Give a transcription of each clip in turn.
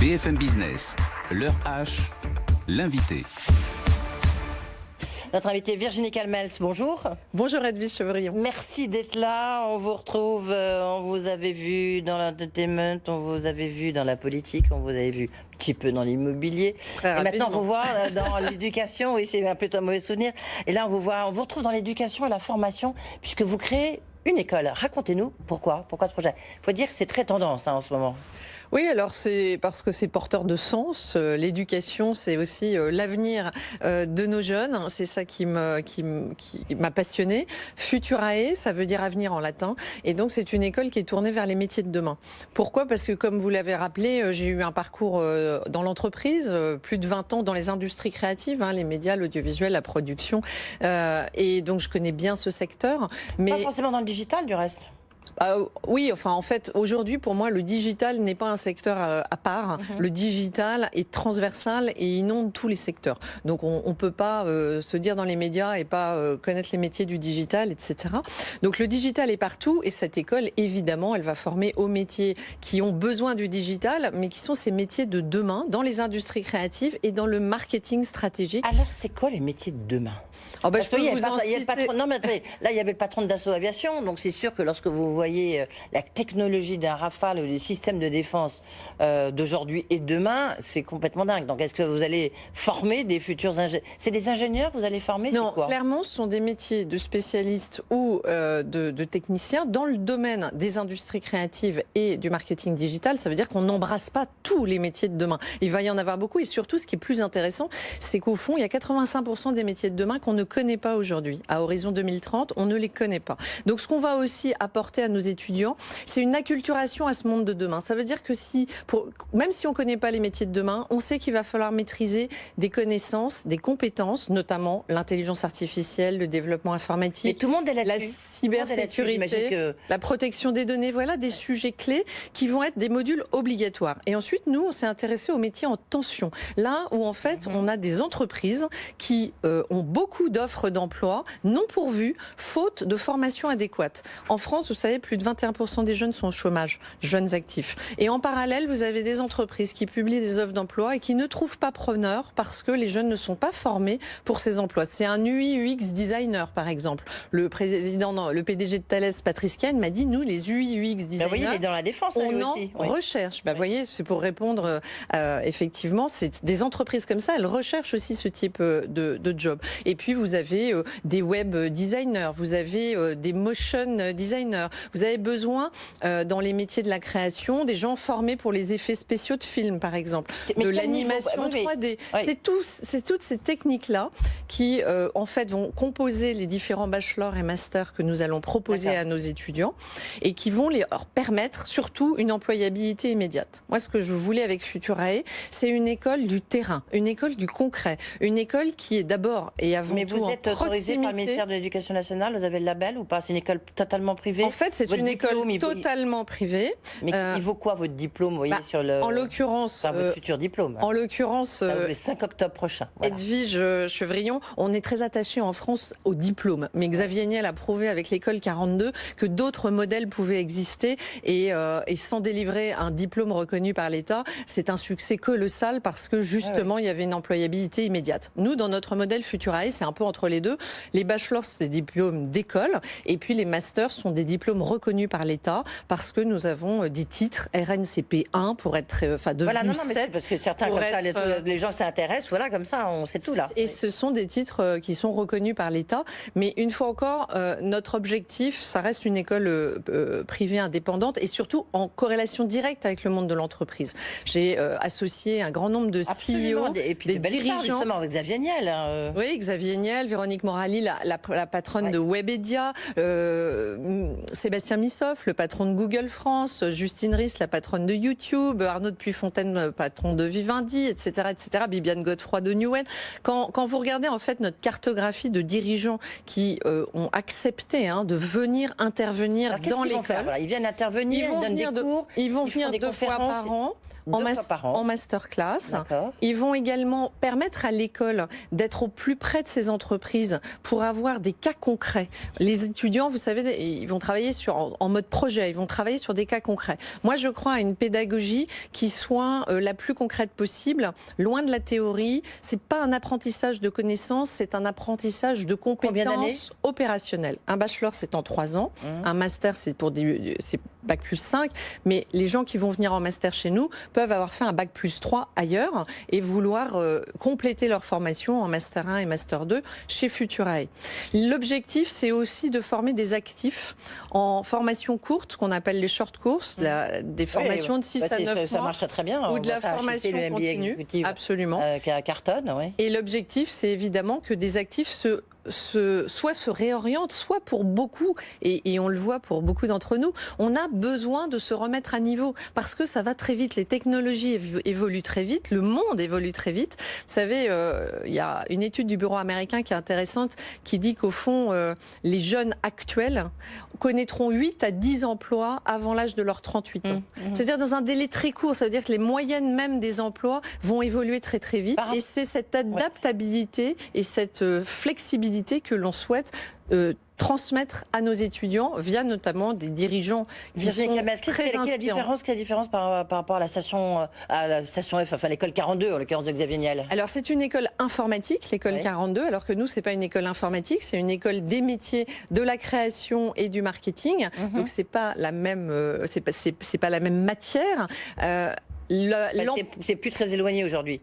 BFM Business, l'heure H, l'invité. Notre invitée Virginie Calmels, bonjour. Bonjour Edwige Chevrillon. Merci d'être là. On vous retrouve, on vous avait vu dans l'entertainment, on vous avait vu dans la politique, on vous avait vu un petit peu dans l'immobilier. Et maintenant on vous voit dans l'éducation, oui c'est un peu un mauvais souvenir. Et là on vous retrouve dans l'éducation et la formation, puisque vous créez une école. Racontez-nous pourquoi ce projet. Il faut dire que c'est très tendance en ce moment. Oui, alors c'est parce que c'est porteur de sens. L'éducation, c'est aussi l'avenir de nos jeunes. C'est ça qui m'a passionnée. Futurae, ça veut dire avenir en latin. Et donc c'est une école qui est tournée vers les métiers de demain. Pourquoi ? Parce que comme vous l'avez rappelé, j'ai eu un parcours dans l'entreprise, plus de 20 ans dans les industries créatives, les médias, l'audiovisuel, la production. Et donc je connais bien ce secteur. Mais... Pas forcément dans le digital du reste. Oui, enfin en fait aujourd'hui pour moi le digital n'est pas un secteur à part. Le digital est transversal et inonde tous les secteurs. Donc on ne peut pas se dire dans les médias et pas connaître les métiers du digital, etc. Donc le digital est partout et cette école évidemment elle va former aux métiers qui ont besoin du digital mais qui sont ces métiers de demain dans les industries créatives et dans le marketing stratégique. Alors c'est quoi les métiers de demain ? Je peux vous en citer. Non mais attendez, là il y avait le patron de Dassault Aviation, donc c'est sûr que lorsque vous voyez la technologie d'un Rafale ou les systèmes de défense d'aujourd'hui et demain, c'est complètement dingue. Donc est-ce que vous allez former des futurs ingénieurs ? C'est des ingénieurs que vous allez former ? Non, quoi clairement ce sont des métiers de spécialistes ou de techniciens dans le domaine des industries créatives et du marketing digital. Ça veut dire qu'on n'embrasse pas tous les métiers de demain. Il va y en avoir beaucoup et surtout ce qui est plus intéressant, c'est qu'au fond il y a 85% des métiers de demain qu'on ne connaît pas aujourd'hui. À horizon 2030, on ne les connaît pas. Donc ce qu'on va aussi apporter à nos étudiants, c'est une acculturation à ce monde de demain. Ça veut dire que même si on ne connaît pas les métiers de demain, on sait qu'il va falloir maîtriser des connaissances, des compétences, notamment l'intelligence artificielle, le développement informatique, tout le monde est là-dessus. La cybersécurité, la protection des données, voilà des sujets clés qui vont être des modules obligatoires. Et ensuite, nous, on s'est intéressé aux métiers en tension. Là où en fait, on a des entreprises qui ont beaucoup d'offres d'emploi non pourvues, faute de formation adéquate. En France, vous savez, plus de 21% des jeunes sont au chômage, jeunes actifs. Et en parallèle, vous avez des entreprises qui publient des offres d'emploi et qui ne trouvent pas preneurs parce que les jeunes ne sont pas formés pour ces emplois. C'est un UI UX designer, par exemple. Le PDG de Thales, Patrice Cahen, m'a dit, nous, les UI UX designers, vous voyez, il est dans la défense, on en aussi. recherche. Vous voyez, c'est pour répondre, effectivement, c'est des entreprises comme ça, elles recherchent aussi ce type de job. Et puis, vous avez des web designers, vous avez des motion designers, vous avez besoin, dans les métiers de la création, des gens formés pour les effets spéciaux de films, par exemple, de l'animation 3D. Oui. C'est toutes ces techniques-là qui, en fait, vont composer les différents bachelors et masters que nous allons proposer à nos étudiants et qui vont leur permettre, surtout, une employabilité immédiate. Moi, ce que je voulais avec Futurae, c'est une école du terrain, une école du concret, une école qui est d'abord et avant tout en proximité. Mais vous êtes autorisé par le ministère de l'Éducation nationale, vous avez le label ou pas ? C'est une école totalement privée ? En fait, c'est une école totalement privée. Mais il vaut quoi votre diplôme, vous voyez, sur le... En l'occurrence... votre futur diplôme. En l'occurrence... le 5 octobre prochain. Voilà. Edwige Chevrillon, on est très attaché en France au diplôme. Mais Xavier Niel a prouvé avec l'école 42 que d'autres modèles pouvaient exister et sans délivrer un diplôme reconnu par l'État, c'est un succès colossal parce que justement, il y avait une employabilité immédiate. Nous, dans notre modèle Futurae, c'est un peu entre les deux. Les bachelors, c'est des diplômes d'école et puis les masters sont des diplômes reconnus par l'État parce que nous avons des titres RNCP 1 pour être devenu 7. Parce que certains, comme ça, les gens s'intéressent, voilà, comme ça, on sait tout là. Et ce sont des titres qui sont reconnus par l'État. Mais une fois encore, notre objectif, ça reste une école privée indépendante et surtout en corrélation directe avec le monde de l'entreprise. J'ai associé un grand nombre de CEO, et puis des dirigeants, justement, avec Xavier Niel. Oui, Xavier Niel, Véronique Morali, la patronne de Webedia, Sébastien Missoff, le patron de Google France, Justine Riss, la patronne de YouTube, Arnaud de Puyfontaine, patron de Vivendi, etc., Bibiane Godefroy de Newen. Quand vous regardez en fait notre cartographie de dirigeants qui ont accepté de venir intervenir dans l'école, ils viennent intervenir, ils donnent des cours, ils vont venir 2 fois par an. En masterclass. Ils vont également permettre à l'école d'être au plus près de ces entreprises pour avoir des cas concrets. Les étudiants, vous savez, ils vont travailler en mode projet, ils vont travailler sur des cas concrets. Moi, je crois à une pédagogie qui soit la plus concrète possible, loin de la théorie. C'est pas un apprentissage de connaissances, c'est un apprentissage de compétences opérationnelles. Un bachelor, c'est en 3 ans. Un master, c'est pour c'est bac plus 5. Mais les gens qui vont venir en master chez nous peuvent avoir fait un bac plus 3 ailleurs et vouloir compléter leur formation en master 1 et master 2 chez Futurae. L'objectif, c'est aussi de former des actifs en formation courte, qu'on appelle les short courses, des formations de 6 à 9 mois. Ça marche très bien. Ou de la formation continue. Absolument. Qui cartonne, oui. Et l'objectif, c'est évidemment que des actifs soit se réorientent, soit pour beaucoup, et on le voit pour beaucoup d'entre nous, on a besoin de se remettre à niveau parce que ça va très vite, les technologies évoluent très vite, le monde évolue très vite. Vous savez, il y a une étude du bureau américain qui est intéressante qui dit qu'au fond, les jeunes actuels connaîtront 8 à 10 emplois avant l'âge de leurs 38 ans. C'est-à-dire dans un délai très court, ça veut dire que les moyennes même des emplois vont évoluer très très vite, et c'est cette adaptabilité et cette flexibilité que l'on souhaite transmettre à nos étudiants via notamment des dirigeants qui sont très inspirants. Quelle différence par rapport à la station F, enfin l'école 42 en l'occurrence de Xavier Niel? Alors c'est une école informatique, l'école 42, alors que nous c'est pas une école informatique, c'est une école des métiers, de la création et du marketing. Donc c'est pas la même, c'est pas la même matière. C'est plus très éloigné aujourd'hui.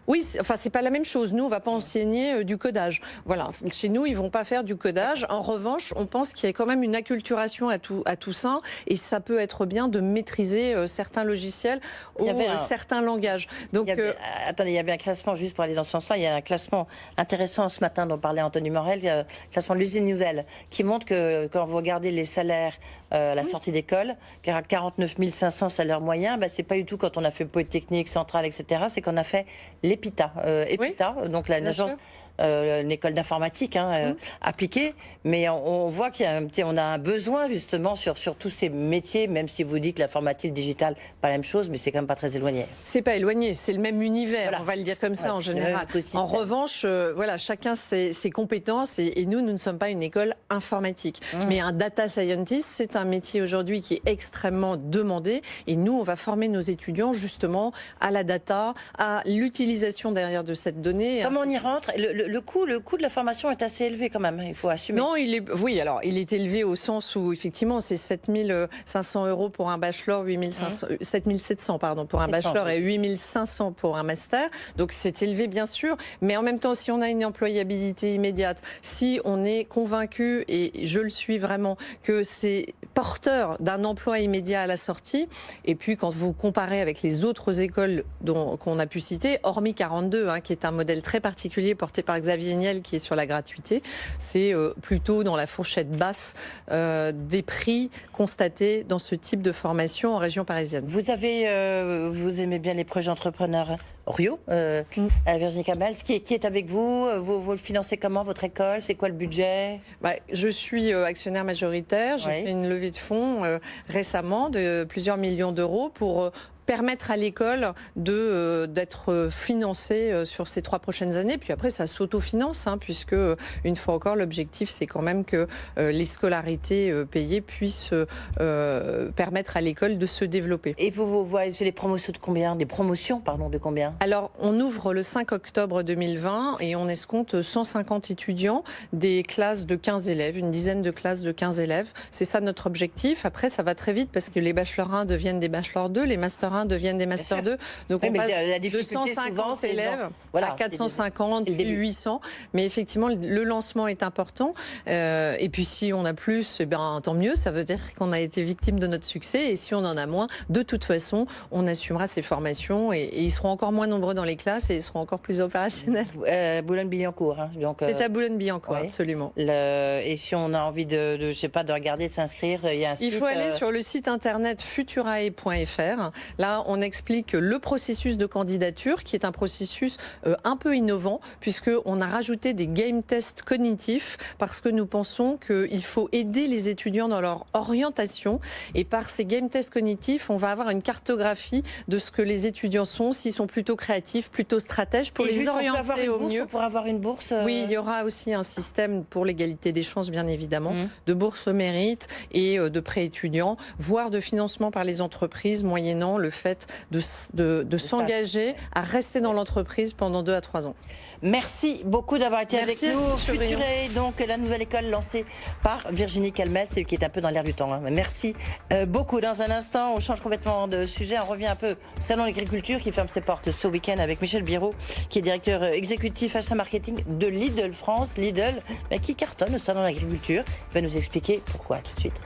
Oui, enfin c'est pas la même chose. Nous, on va pas enseigner du codage. Voilà, chez nous, ils vont pas faire du codage. En revanche, on pense qu'il y a quand même une acculturation à tout ça, et ça peut être bien de maîtriser certains logiciels ou certains langages. Donc, attendez, il y avait un classement juste pour aller dans ce sens-là. Il y a un classement intéressant ce matin dont parlait Anthony Morel, le classement de l'usine nouvelle, qui montre que quand vous regardez les salaires à la sortie d'école, 49 500 salaires moyens, c'est pas du tout quand on a fait Polytechnique, Centrale, etc. C'est qu'on a fait l'EPITA, donc l'agence, une école d'informatique appliquée, mais on voit qu'on a un besoin justement sur tous ces métiers, même si vous dites que l'informatique, le digital, pas la même chose, mais c'est quand même pas très éloigné. C'est pas éloigné, c'est le même univers, on va le dire comme ça en général. En revanche, chacun ses compétences, et nous ne sommes pas une école informatique. Mais un data scientist, c'est un métier aujourd'hui qui est extrêmement demandé, et nous, on va former nos étudiants justement à la data, à l'utilisation derrière de cette donnée. Comment on y rentre? Le coût de la formation est assez élevé quand même, il faut assumer. Non, il est élevé au sens où effectivement c'est 7 500 € pour un bachelor, 7 700 pour un bachelor et 8 500 pour un master. Donc c'est élevé bien sûr, mais en même temps si on a une employabilité immédiate, si on est convaincu, et je le suis vraiment, que c'est porteur d'un emploi immédiat à la sortie, et puis quand vous comparez avec les autres écoles qu'on a pu citer, hormis 42, qui est un modèle très particulier porté par Xavier Niel qui est sur la gratuité, c'est plutôt dans la fourchette basse des prix constatés dans ce type de formation en région parisienne. Vous aimez bien les projets entrepreneurs Rio, Virginie Kamel, qui est avec vous, vous le financez comment, votre école? C'est quoi le budget? Je suis actionnaire majoritaire, j'ai fait une levée de fonds récemment de plusieurs millions d'euros pour permettre à l'école d'être financée sur ces 3 prochaines années. Puis après, ça s'autofinance, puisque, une fois encore, l'objectif, c'est quand même que les scolarités payées puissent permettre à l'école de se développer. Et vous voyez les promotions de combien? Des promotions, pardon, de combien? Alors, on ouvre le 5 octobre 2020 et on escompte 150 étudiants, des classes de 15 élèves, une dizaine de classes de 15 élèves. C'est ça notre objectif. Après, ça va très vite parce que les bachelors 1 deviennent des bachelors 2, les masters 1 deviennent des Master 2. Donc on passe de 150 élèves à 450, puis 800. Mais effectivement, le lancement est important. Et puis si on a plus, tant mieux. Ça veut dire qu'on a été victime de notre succès. Et si on en a moins, de toute façon, on assumera ces formations. Et ils seront encore moins nombreux dans les classes et ils seront encore plus opérationnels. Boulogne-Billancourt. C'est à Boulogne-Billancourt, absolument. Et si on a envie de regarder, de s'inscrire, il y a un site... Il faut aller sur le site internet futurae.fr. Là, Là, on explique le processus de candidature, qui est un processus un peu innovant, puisqu'on a rajouté des game tests cognitifs, parce que nous pensons qu'il faut aider les étudiants dans leur orientation. Et par ces game tests cognitifs, on va avoir une cartographie de ce que les étudiants sont, s'ils sont plutôt créatifs, plutôt stratèges, pour les orienter au mieux. Pour avoir une bourse Oui, il y aura aussi un système pour l'égalité des chances, bien évidemment, de bourse au mérite et de prêts étudiants, voire de financement par les entreprises, moyennant le fait de s'engager à rester dans l'entreprise pendant 2 à 3 ans. Merci beaucoup d'avoir été avec nous. Futuré, donc la nouvelle école lancée par Virginie Calmette, c'est qui est un peu dans l'air du temps. Hein. Merci beaucoup. Dans un instant, on change complètement de sujet. On revient un peu au Salon de l'agriculture qui ferme ses portes ce week-end avec Michel Biraud, qui est directeur exécutif achat marketing de Lidl France. Lidl, qui cartonne au Salon de l'agriculture. Il va nous expliquer pourquoi. Tout de suite.